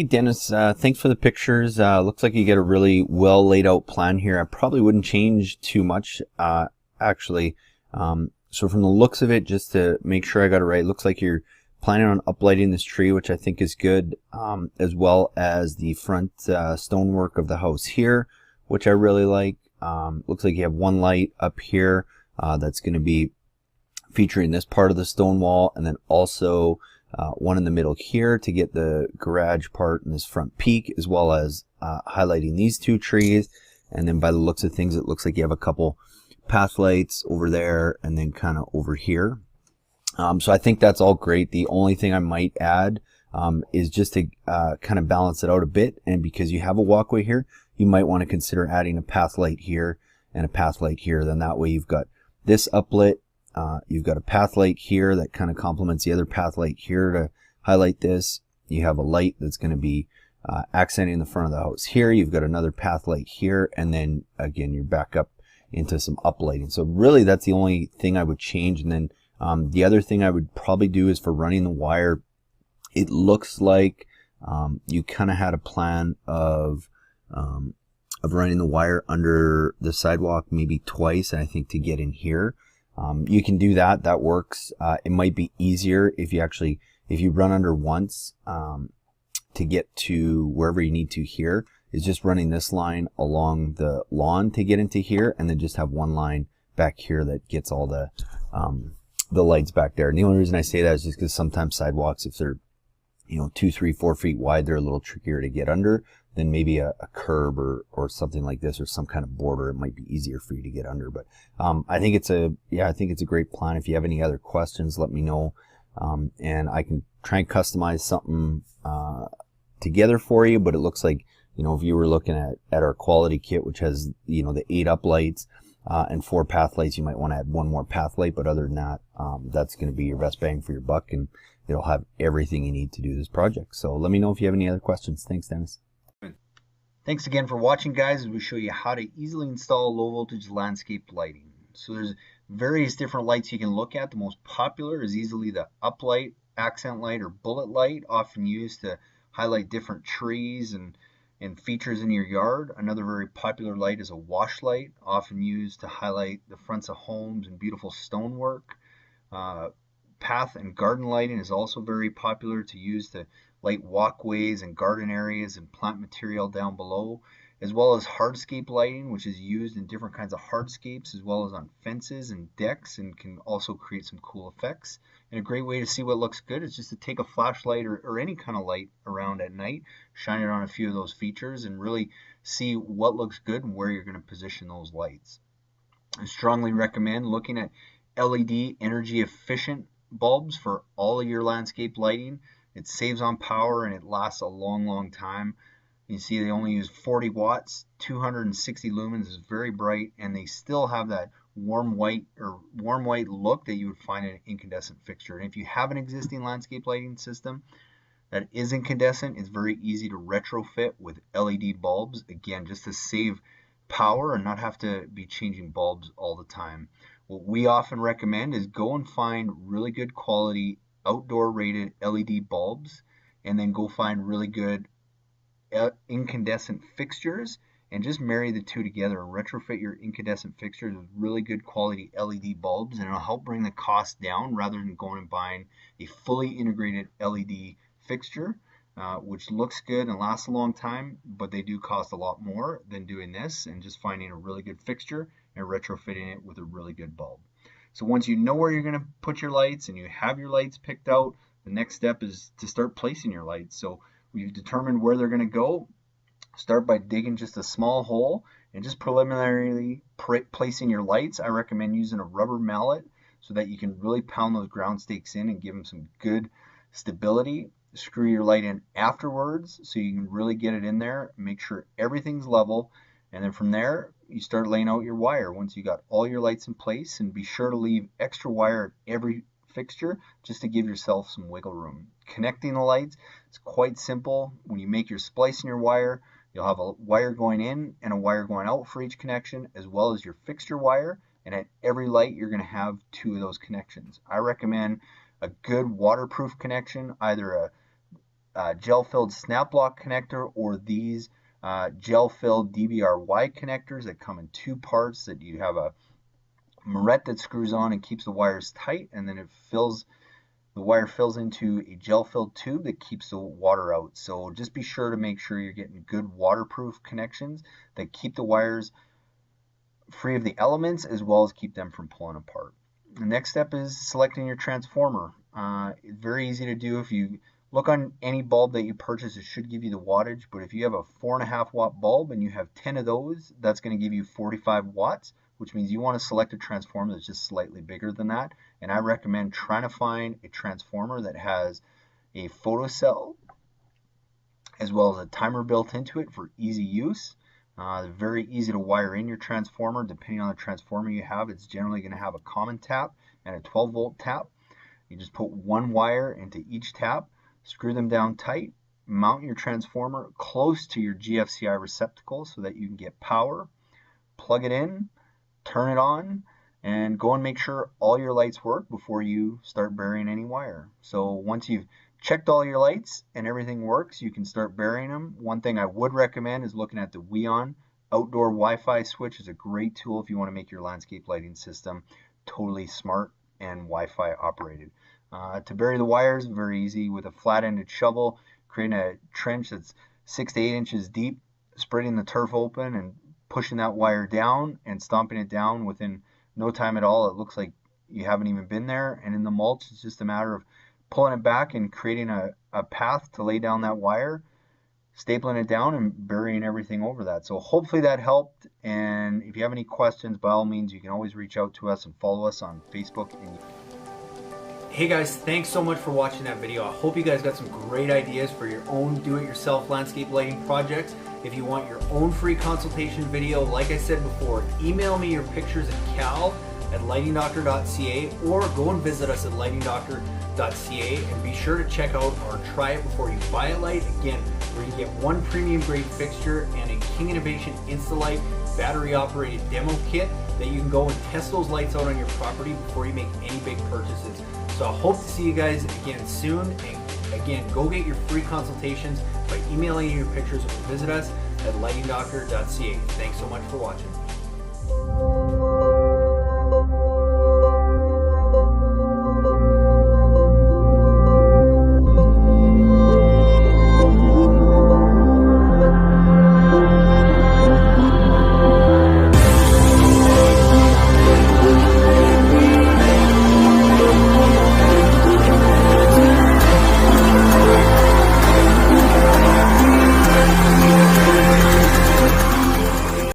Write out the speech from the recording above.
Dennis, thanks for the pictures. Looks like you get a really well laid out plan here. I probably wouldn't change too much, actually. So from the looks of it, just to make sure I got it right, looks like you're planning on uplighting this tree, which I think is good, as well as the front stonework of the house here, which I really like. Looks like you have one light up here that's going to be featuring this part of the stone wall, and then also one in the middle here to get the garage part and this front peak, as well as highlighting these two trees. And then by the looks of things, it looks like you have a couple path lights over there and then kind of over here. So I think that's all great. The only thing I might add is just to kind of balance it out a bit, and because you have a walkway here, you might want to consider adding a path light here and a path light here. Then that way you've got this uplit. You've got a path light here that kind of complements the other path light here to highlight this. You have a light that's going to be accenting the front of the house here. You've got another path light here, and then again you're back up into some uplighting. So really that's the only thing I would change. And then the other thing I would probably do is for running the wire. It looks like you kind of had a plan of running the wire under the sidewalk maybe twice, and I think to get in here. You can do that. That works. It might be easier if you run under once to get to wherever you need to here, is just running this line along the lawn to get into here, and then just have one line back here that gets all the lights back there. And the only reason I say that is just because sometimes sidewalks, if they're 2, 3, 4 feet wide, they're a little trickier to get under than maybe a curb or something like this, or some kind of border. It might be easier for you to get under. But I think it's a great plan. If you have any other questions, let me know, and I can try and customize something together for you. But it looks like, if you were looking at our quality kit, which has the 8 up lights and 4 path lights, you might want to add one more path light. But other than that, that's going to be your best bang for your buck, and it'll have everything you need to do this project. So let me know if you have any other questions. Thanks, Dennis. Thanks again for watching, guys, as we show you how to easily install low voltage landscape lighting. So there's various different lights you can look at. The most popular is easily the uplight, accent light, or bullet light, often used to highlight different trees and features in your yard. Another very popular light is a wash light, often used to highlight the fronts of homes and beautiful stonework. Path and garden lighting is also very popular, to use to light walkways and garden areas and plant material down below, as well as hardscape lighting, which is used in different kinds of hardscapes, as well as on fences and decks, and can also create some cool effects. And a great way to see what looks good is just to take a flashlight or any kind of light around at night, shine it on a few of those features, and really see what looks good and where you're going to position those lights. I strongly recommend looking at LED energy efficient bulbs for all of your landscape lighting. It saves on power and it lasts a long time. You see they only use 40 watts, 260 lumens, is very bright, and they still have that warm white look that you would find in an incandescent fixture. And if you have an existing landscape lighting system that is incandescent, it's very easy to retrofit with LED bulbs, again, just to save power and not have to be changing bulbs all the time. What we often recommend is go and find really good quality outdoor rated LED bulbs, and then go find really good incandescent fixtures, and just marry the two together and retrofit your incandescent fixtures with really good quality LED bulbs, and it'll help bring the cost down rather than going and buying a fully integrated LED fixture, which looks good and lasts a long time, but they do cost a lot more than doing this and just finding a really good fixture and retrofitting it with a really good bulb. So once you know where you're going to put your lights and you have your lights picked out, the next step is to start placing your lights. So we've determined where they're going to go. Start by digging just a small hole and just preliminarily placing your lights. I recommend using a rubber mallet so that you can really pound those ground stakes in and give them some good stability. Screw your light in afterwards so you can really get it in there, make sure everything's level, and then from there you start laying out your wire once you got all your lights in place. And be sure to leave extra wire at every fixture just to give yourself some wiggle room. Connecting the lights is quite simple. When you make your splice in your wire, you'll have a wire going in and a wire going out for each connection, as well as your fixture wire, and at every light you're going to have 2 of those connections. I recommend a good waterproof connection, either gel-filled snap block connector or these gel-filled DBRY connectors that come in two parts, that you have a moret that screws on and keeps the wires tight, and then the wire fills into a gel-filled tube that keeps the water out. So just be sure to make sure you're getting good waterproof connections that keep the wires free of the elements as well as keep them from pulling apart. The next step is selecting your transformer. Very easy to do. If you look on any bulb that you purchase, it should give you the wattage, but if you have a 4.5 watt bulb and you have 10 of those, that's going to give you 45 watts, which means you want to select a transformer that's just slightly bigger than that. And I recommend trying to find a transformer that has a photocell as well as a timer built into it for easy use. Very easy to wire in your transformer. Depending on the transformer you have, it's generally going to have a common tap and a 12 volt tap. You just put one wire into each tap, screw them down tight, mount your transformer close to your GFCI receptacle so that you can get power, plug it in, turn it on, and go and make sure all your lights work before you start burying any wire. So once you've checked all your lights and everything works, you can start burying them. One thing I would recommend is looking at the Weon outdoor Wi-Fi switch. Is a great tool if you want to make your landscape lighting system totally smart and Wi-Fi operated. To bury the wires, very easy with a flat-ended shovel, creating a trench that's 6 to 8 inches deep, spreading the turf open and pushing that wire down and stomping it down within no time at all. It looks like you haven't even been there. And in the mulch, it's just a matter of pulling it back and creating a path to lay down that wire, stapling it down and burying everything over that. So hopefully that helped. And if you have any questions, by all means, you can always reach out to us and follow us on Facebook and Hey guys, thanks so much for watching that video. I hope you guys got some great ideas for your own do-it-yourself landscape lighting projects. If you want your own free consultation video, like I said before, email me your pictures at cal@lightingdoctor.ca or go and visit us at lightingdoctor.ca and be sure to check out our Try It Before You Buy It light. Again, where you get one premium grade fixture and a King Innovation Instalight battery operated demo kit that you can go and test those lights out on your property before you make any big purchases. So I hope to see you guys again soon. And again, go get your free consultations by emailing your pictures or visit us at lightingdoctor.ca. Thanks so much for watching.